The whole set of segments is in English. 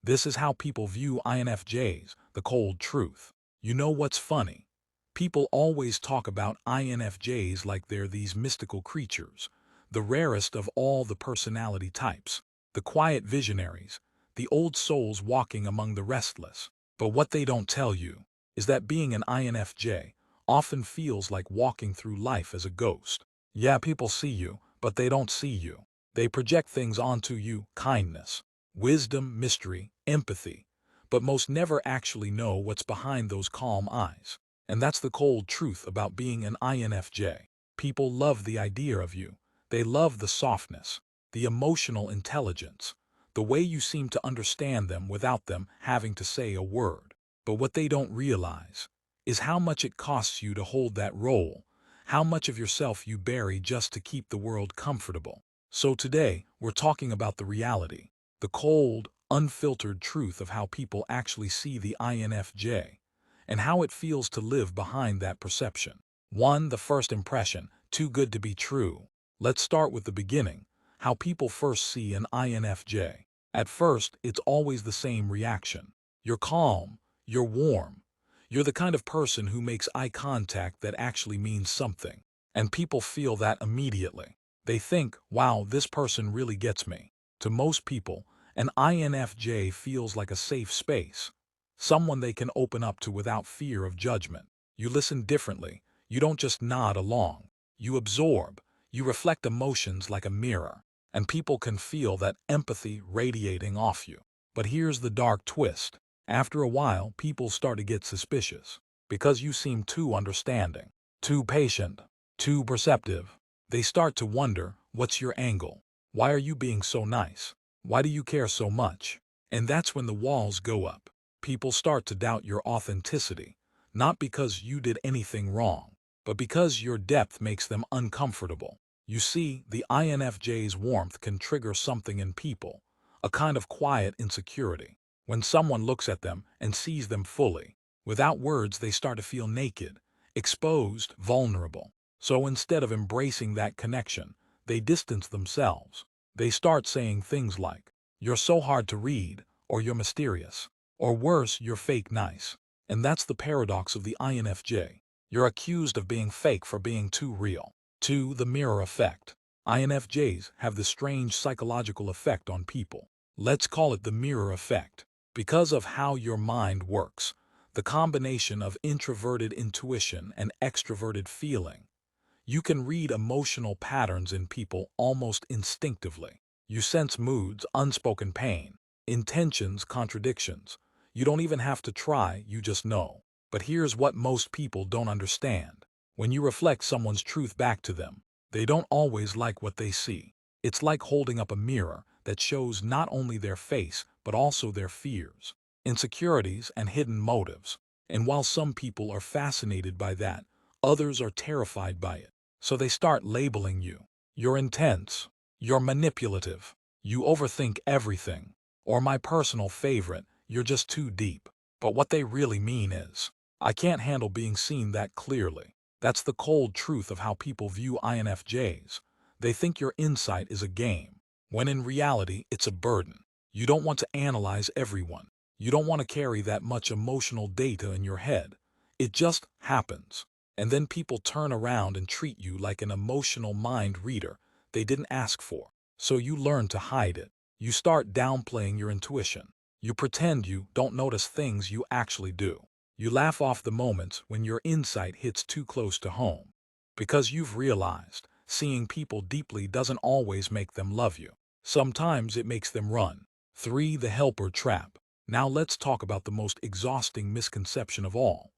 This is how people view INFJs, the cold truth. You know what's funny? People always talk about INFJs like they're these mystical creatures, the rarest of all the personality types, the quiet visionaries, the old souls walking among the restless. But what they don't tell you is that being an INFJ often feels like walking through life as a ghost. Yeah, people see you, but they don't see you. They project things onto you: kindness, wisdom, mystery, empathy, but most never actually know what's behind those calm eyes. And that's the cold truth about being an INFJ. People love the idea of you. They love the softness, the emotional intelligence, the way you seem to understand them without them having to say a word. But what they don't realize is how much it costs you to hold that role, how much of yourself you bury just to keep the world comfortable. So today, we're talking about the reality, the cold, unfiltered truth of how people actually see the INFJ, and how it feels to live behind that perception. 1. The first impression: too good to be true. Let's start with the beginning, how people first see an INFJ. At first, it's always the same reaction. You're calm, you're warm, you're the kind of person who makes eye contact that actually means something. And people feel that immediately. They think, wow, this person really gets me. To most people, an INFJ feels like a safe space, someone they can open up to without fear of judgment. You listen differently. You don't just nod along. You absorb. You reflect emotions like a mirror. And people can feel that empathy radiating off you. But here's the dark twist. After a while, people start to get suspicious. Because you seem too understanding, too patient, too perceptive. They start to wonder, what's your angle? Why are you being so nice? Why do you care so much? And that's when the walls go up. People start to doubt your authenticity, not because you did anything wrong, but because your depth makes them uncomfortable. You see, the INFJ's warmth can trigger something in people, a kind of quiet insecurity. When someone looks at them and sees them fully, without words, they start to feel naked, exposed, vulnerable. So instead of embracing that connection, they distance themselves. They start saying things like, "You're so hard to read," or "You're mysterious," or worse, "You're fake nice." And that's the paradox of the INFJ. You're accused of being fake for being too real. 2. The mirror effect. INFJs have this strange psychological effect on people. Let's call it the mirror effect. Because of how your mind works, the combination of introverted intuition and extroverted feeling, you can read emotional patterns in people almost instinctively. You sense moods, unspoken pain, intentions, contradictions. You don't even have to try, you just know. But here's what most people don't understand. When you reflect someone's truth back to them, they don't always like what they see. It's like holding up a mirror that shows not only their face, but also their fears, insecurities, and hidden motives. And while some people are fascinated by that, others are terrified by it. So they start labeling you. You're intense. You're manipulative. You overthink everything. Or my personal favorite, you're just too deep. But what they really mean is, I can't handle being seen that clearly. That's the cold truth of how people view INFJs. They think your insight is a game, when in reality it's a burden. You don't want to analyze everyone. You don't want to carry that much emotional data in your head. It just happens. And then people turn around and treat you like an emotional mind reader they didn't ask for. So you learn to hide it. You start downplaying your intuition. You pretend you don't notice things you actually do. You laugh off the moments when your insight hits too close to home. Because you've realized seeing people deeply doesn't always make them love you. Sometimes it makes them run. 3. The helper trap. Now let's talk about the most exhausting misconception of all.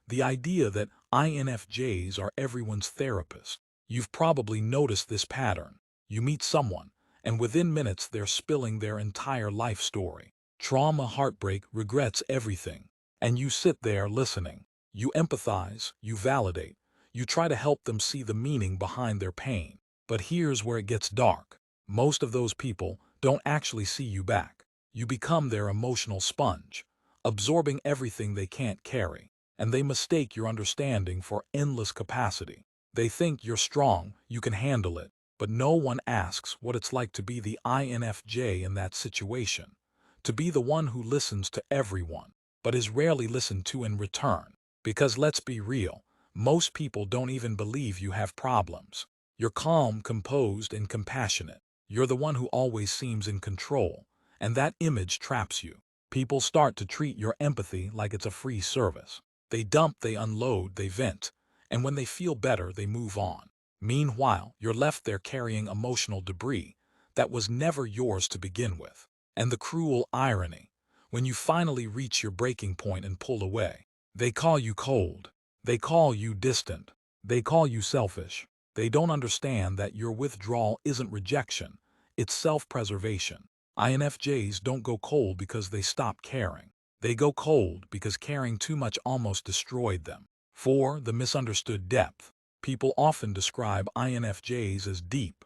The idea that INFJs are everyone's therapist. You've probably noticed this pattern. You meet someone, and within minutes they're spilling their entire life story. Trauma, heartbreak, regrets, everything. And you sit there listening. You empathize, you validate, you try to help them see the meaning behind their pain. But here's where it gets dark. Most of those people don't actually see you back. You become their emotional sponge, absorbing everything they can't carry. And they mistake your understanding for endless capacity. They think you're strong, you can handle it. But no one asks what it's like to be the INFJ in that situation. to be the one who listens to everyone, but is rarely listened to in return. Because let's be real, most people don't even believe you have problems. You're calm, composed, and compassionate. You're the one who always seems in control, and that image traps you. People start to treat your empathy like it's a free service. They dump, they unload, they vent, and when they feel better, they move on. Meanwhile, you're left there carrying emotional debris that was never yours to begin with. And the cruel irony, when you finally reach your breaking point and pull away, they call you cold. They call you distant. They call you selfish. They don't understand that your withdrawal isn't rejection, it's self-preservation. INFJs don't go cold because they stop caring. They go cold because caring too much almost destroyed them. 4. The misunderstood depth. People often describe INFJs as deep,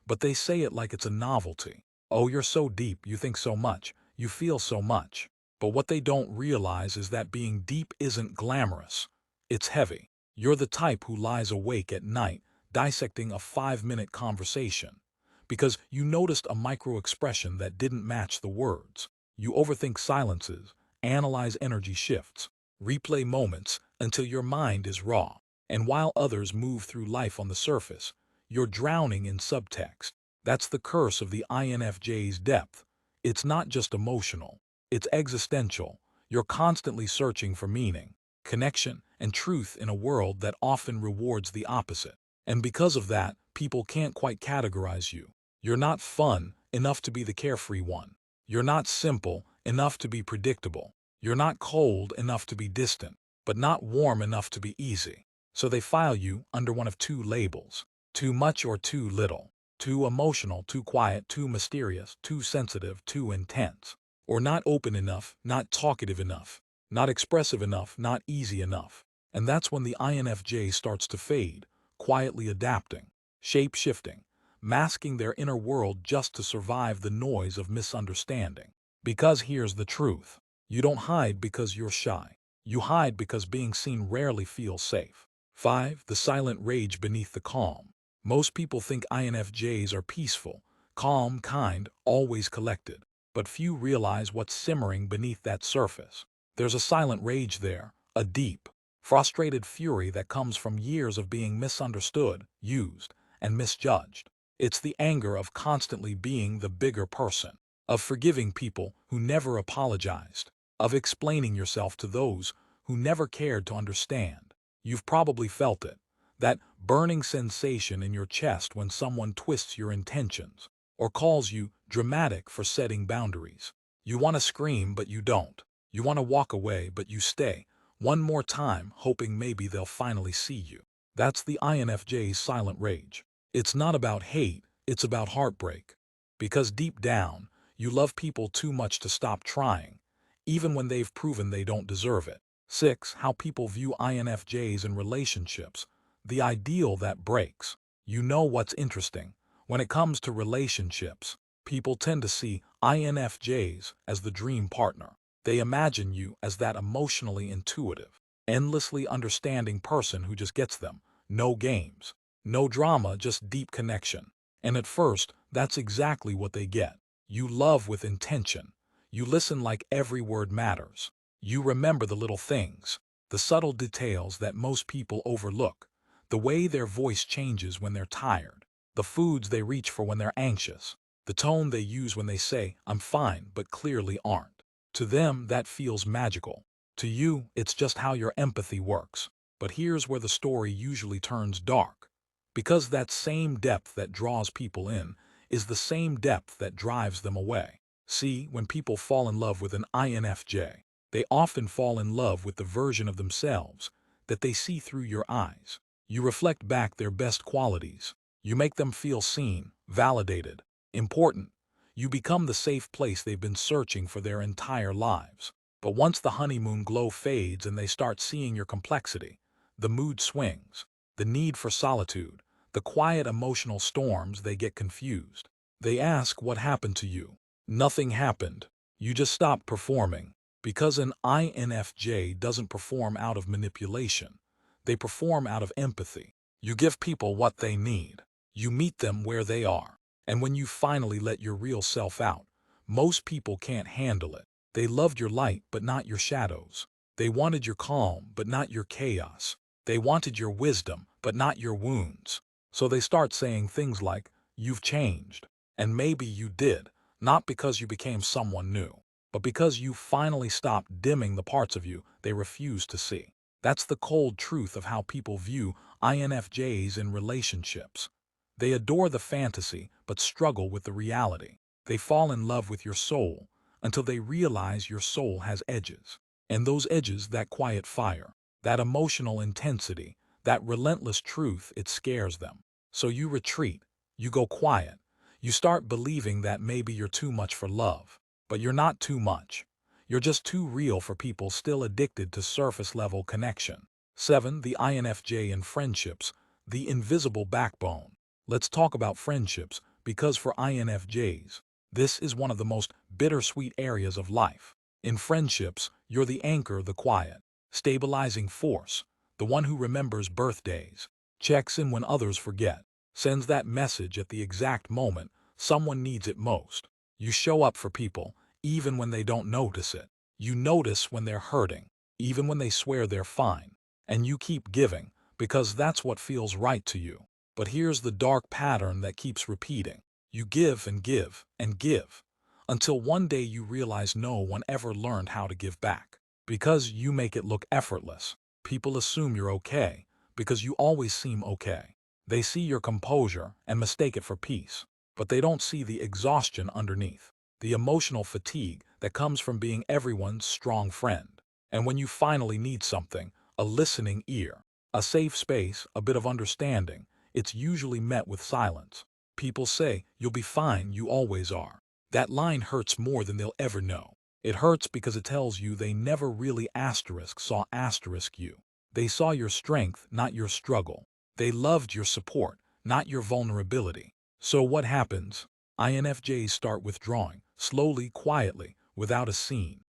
but they say it like it's a novelty. Oh, you're so deep, you think so much, you feel so much. But what they don't realize is that being deep isn't glamorous. It's heavy. You're the type who lies awake at night, dissecting a 5-minute conversation, because you noticed a micro-expression that didn't match the words. You overthink silences, analyze energy shifts, replay moments until your mind is raw. And while others move through life on the surface, you're drowning in subtext. That's the curse of the INFJ's depth. It's not just emotional, it's existential. You're constantly searching for meaning, connection, and truth in a world that often rewards the opposite. And because of that, people can't quite categorize you. You're not fun enough to be the carefree one. You're not simple enough to be predictable. You're not cold enough to be distant, but not warm enough to be easy. So they file you under one of two labels: too much or too little, too emotional, too quiet, too mysterious, too sensitive, too intense, or not open enough, not talkative enough, not expressive enough, not easy enough. And that's when the INFJ starts to fade, quietly adapting, shape-shifting, masking their inner world just to survive the noise of misunderstanding. Because here's the truth. You don't hide because you're shy. You hide because being seen rarely feels safe. 5. The silent rage beneath the calm. Most people think INFJs are peaceful, calm, kind, always collected. But few realize what's simmering beneath that surface. There's a silent rage there, a deep, frustrated fury that comes from years of being misunderstood, used, and misjudged. It's the anger of constantly being the bigger person, of forgiving people who never apologized, of explaining yourself to those who never cared to understand. You've probably felt it, that burning sensation in your chest when someone twists your intentions or calls you dramatic for setting boundaries. You want to scream, but you don't. You want to walk away, but you stay one more time, hoping maybe they'll finally see you. That's the INFJ's silent rage. It's not about hate, it's about heartbreak. Because deep down, you love people too much to stop trying, even when they've proven they don't deserve it. 6. How people view INFJs in relationships. The ideal that breaks. You know what's interesting? When it comes to relationships, people tend to see INFJs as the dream partner. They imagine you as that emotionally intuitive, endlessly understanding person who just gets them. No games, no drama, just deep connection. And at first, that's exactly what they get. You love with intention. You listen like every word matters. You remember the little things, the subtle details that most people overlook, the way their voice changes when they're tired, the foods they reach for when they're anxious, the tone they use when they say, "I'm fine," but clearly aren't. To them, that feels magical. To you, it's just how your empathy works. But here's where the story usually turns dark. Because that same depth that draws people in is the same depth that drives them away. See, when people fall in love with an INFJ, they often fall in love with the version of themselves that they see through your eyes. You reflect back their best qualities. You make them feel seen, validated, important. You become the safe place they've been searching for their entire lives. But once the honeymoon glow fades and they start seeing your complexity, the mood swings, the need for solitude, the quiet emotional storms, they get confused. They ask, "What happened to you?" Nothing happened. You just stopped performing. Because an INFJ doesn't perform out of manipulation. They perform out of empathy. You give people what they need. You meet them where they are. And when you finally let your real self out, Most people can't handle it. They loved your light but not your shadows. They wanted your calm but not your chaos. They wanted your wisdom but not your wounds. So they start saying things like, "You've changed." And maybe you did, not because you became someone new, but because you finally stopped dimming the parts of you they refuse to see. That's the cold truth of how people view INFJs in relationships. They adore the fantasy but struggle with the reality. They fall in love with your soul until they realize your soul has edges. And those edges, that quiet fire, that emotional intensity, that relentless truth, it scares them. So you retreat, you go quiet, you start believing that maybe you're too much for love. But you're not too much. You're just too real for people still addicted to surface-level connection. 7. The INFJ in friendships, the invisible backbone. Let's talk about friendships, because for INFJs, this is one of the most bittersweet areas of life. In friendships, you're the anchor, the quiet, stabilizing force, the one who remembers birthdays, checks in when others forget, sends that message at the exact moment someone needs it most. You show up for people, even when they don't notice it. You notice when they're hurting, even when they swear they're fine. And you keep giving, because that's what feels right to you. But here's the dark pattern that keeps repeating. You give and give and give, until one day you realize no one ever learned how to give back. Because you make it look effortless, people assume you're okay, because you always seem okay. They see your composure and mistake it for peace, but they don't see the exhaustion underneath, the emotional fatigue that comes from being everyone's strong friend. And when you finally need something, a listening ear, a safe space, a bit of understanding, it's usually met with silence. People say, "You'll be fine, you always are." That line hurts more than they'll ever know. It hurts because it tells you they never really saw you. They saw your strength, not your struggle. They loved your support, not your vulnerability. So what happens? INFJs start withdrawing, slowly, quietly, without a scene.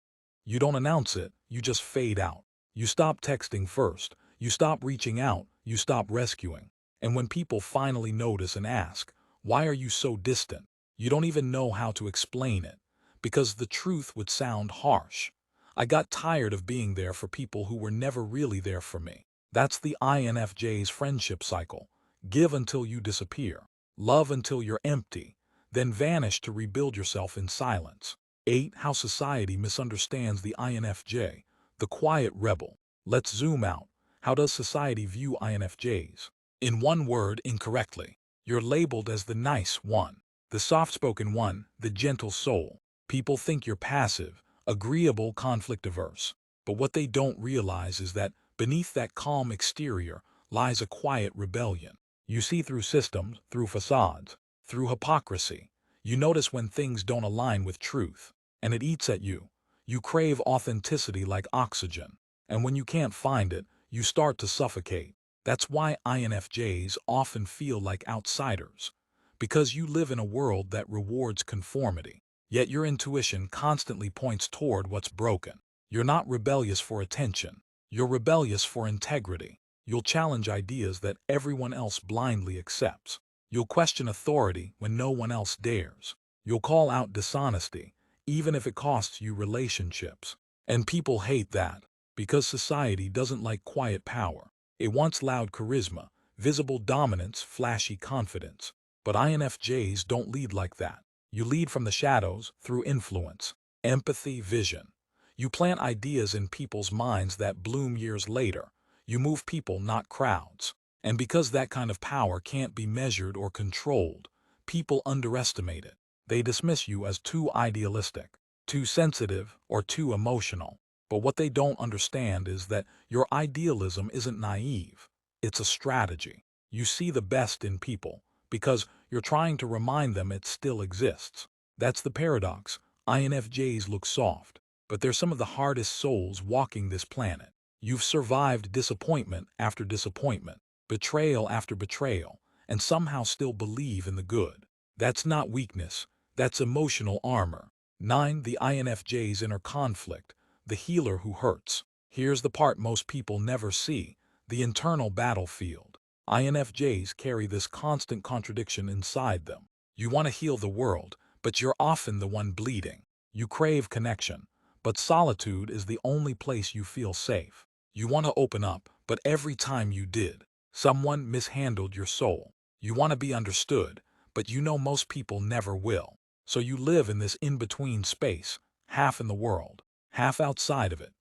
You don't announce it, you just fade out. You stop texting first, you stop reaching out, you stop rescuing. And when people finally notice and ask, "Why are you so distant?" you don't even know how to explain it, because the truth would sound harsh. I got tired of being there for people who were never really there for me. That's the INFJ's friendship cycle. Give until you disappear. Love until you're empty. Then vanish to rebuild yourself in silence. 8. How society misunderstands the INFJ, the quiet rebel. Let's zoom out. How does society view INFJs? In one word, incorrectly. You're labeled as the nice one, the soft-spoken one, the gentle soul. People think you're passive, agreeable, conflict-averse. But what they don't realize is that beneath that calm exterior lies a quiet rebellion. You see through systems, through facades, through hypocrisy. You notice when things don't align with truth, and it eats at you. You crave authenticity like oxygen, and when you can't find it, you start to suffocate. That's why INFJs often feel like outsiders, because you live in a world that rewards conformity. Yet your intuition constantly points toward what's broken. You're not rebellious for attention. You're rebellious for integrity. You'll challenge ideas that everyone else blindly accepts. You'll question authority when no one else dares. You'll call out dishonesty, even if it costs you relationships. And people hate that, because society doesn't like quiet power. It wants loud charisma, visible dominance, flashy confidence. But INFJs don't lead like that. You lead from the shadows, through influence, empathy, vision. You plant ideas in people's minds that bloom years later. You move people, not crowds. And because that kind of power can't be measured or controlled, people underestimate it. They dismiss you as too idealistic, too sensitive, or too emotional. But what they don't understand is that your idealism isn't naive. It's a strategy. You see the best in people, because you're trying to remind them it still exists. That's the paradox. INFJs look soft, but they're some of the hardest souls walking this planet. You've survived disappointment after disappointment, betrayal after betrayal, and somehow still believe in the good. That's not weakness, that's emotional armor. 9. The INFJ's inner conflict, the healer who hurts. Here's the part most people never see, the internal battlefield. INFJs carry this constant contradiction inside them. You want to heal the world, but you're often the one bleeding. You crave connection, but solitude is the only place you feel safe. You want to open up, but every time you did, someone mishandled your soul. You want to be understood, but you know most people never will. So you live in this in-between space, half in the world, half outside of it.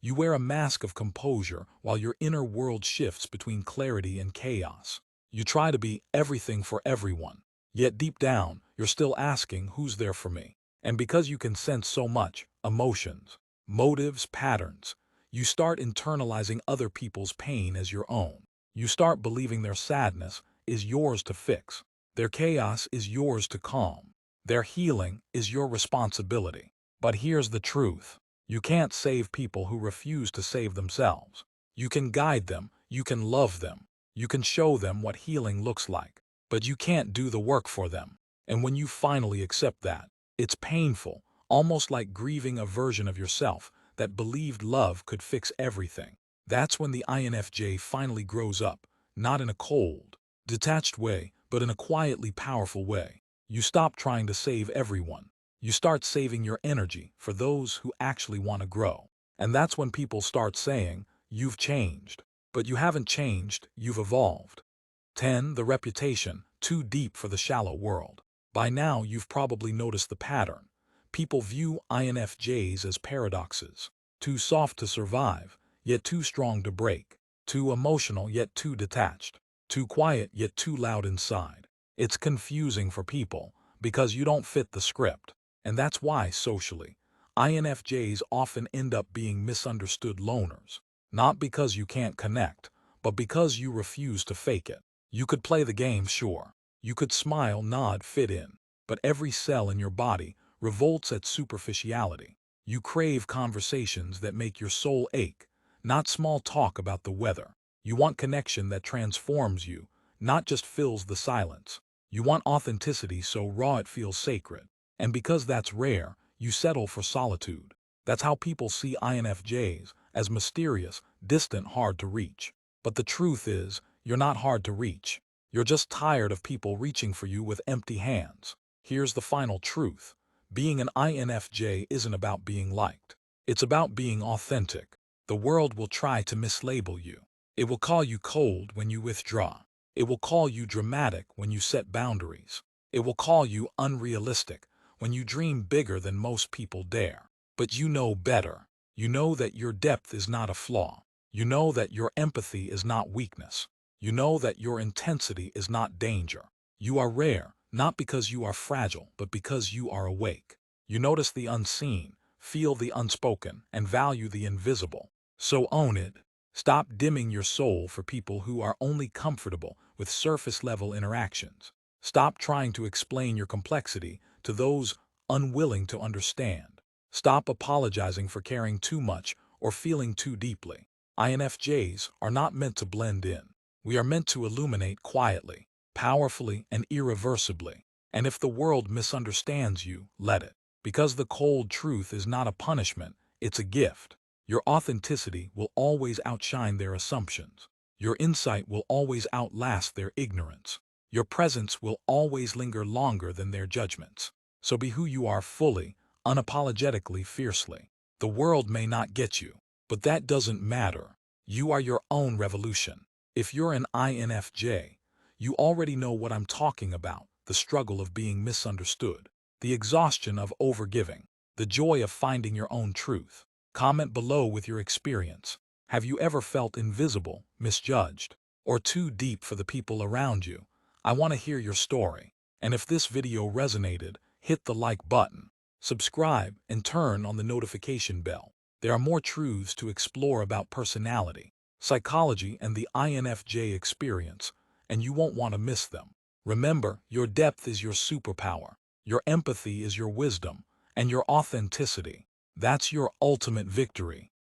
You wear a mask of composure while your inner world shifts between clarity and chaos. You try to be everything for everyone, yet deep down, you're still asking who's there for me. And because you can sense so much, emotions, motives, patterns, you start internalizing other people's pain as your own. You start believing their sadness is yours to fix. Their chaos is yours to calm. Their healing is your responsibility. But here's the truth. You can't save people who refuse to save themselves. You can guide them, you can love them, you can show them what healing looks like, but you can't do the work for them. And when you finally accept that, it's painful, almost like grieving a version of yourself that believed love could fix everything. That's when the INFJ finally grows up, not in a cold, detached way, but in a quietly powerful way. You stop trying to save everyone. You start saving your energy for those who actually want to grow. And that's when people start saying, you've changed. But you haven't changed, you've evolved. 10. The reputation, too deep for the shallow world. By now, you've probably noticed the pattern. People view INFJs as paradoxes. Too soft to survive, yet too strong to break. Too emotional, yet too detached. Too quiet, yet too loud inside. It's confusing for people because you don't fit the script. And that's why, socially, INFJs often end up being misunderstood loners. Not because you can't connect, but because you refuse to fake it. You could play the game, sure. You could smile, nod, fit in. But every cell in your body revolts at superficiality. You crave conversations that make your soul ache, not small talk about the weather. You want connection that transforms you, not just fills the silence. You want authenticity so raw it feels sacred. And because that's rare, you settle for solitude. That's how people see INFJs, as mysterious, distant, hard to reach. But the truth is, you're not hard to reach. You're just tired of people reaching for you with empty hands. Here's the final truth. Being an INFJ isn't about being liked. It's about being authentic. The world will try to mislabel you. It will call you cold when you withdraw. It will call you dramatic when you set boundaries. It will call you unrealistic when you dream bigger than most people dare. But you know better. You know that your depth is not a flaw. You know that your empathy is not weakness. You know that your intensity is not danger. You are rare, not because you are fragile, but because you are awake. You notice the unseen, feel the unspoken, and value the invisible. So own it. Stop dimming your soul for people who are only comfortable with surface-level interactions. Stop trying to explain your complexity to those unwilling to understand. Stop apologizing for caring too much or feeling too deeply. INFJs are not meant to blend in. We are meant to illuminate quietly, powerfully, and irreversibly. And if the world misunderstands you, let it. Because the cold truth is not a punishment, it's a gift. Your authenticity will always outshine their assumptions. Your insight will always outlast their ignorance. Your presence will always linger longer than their judgments. So be who you are fully, unapologetically, fiercely. The world may not get you, but that doesn't matter. You are your own revolution. If you're an INFJ, you already know what I'm talking about. The struggle of being misunderstood, the exhaustion of overgiving, the joy of finding your own truth. Comment below with your experience. Have you ever felt invisible, misjudged, or too deep for the people around you? I want to hear your story. And if this video resonated, hit the like button, subscribe, and turn on the notification bell. There are more truths to explore about personality, psychology, and the INFJ experience, and you won't want to miss them. Remember, your depth is your superpower, your empathy is your wisdom, and your authenticity, that's your ultimate victory.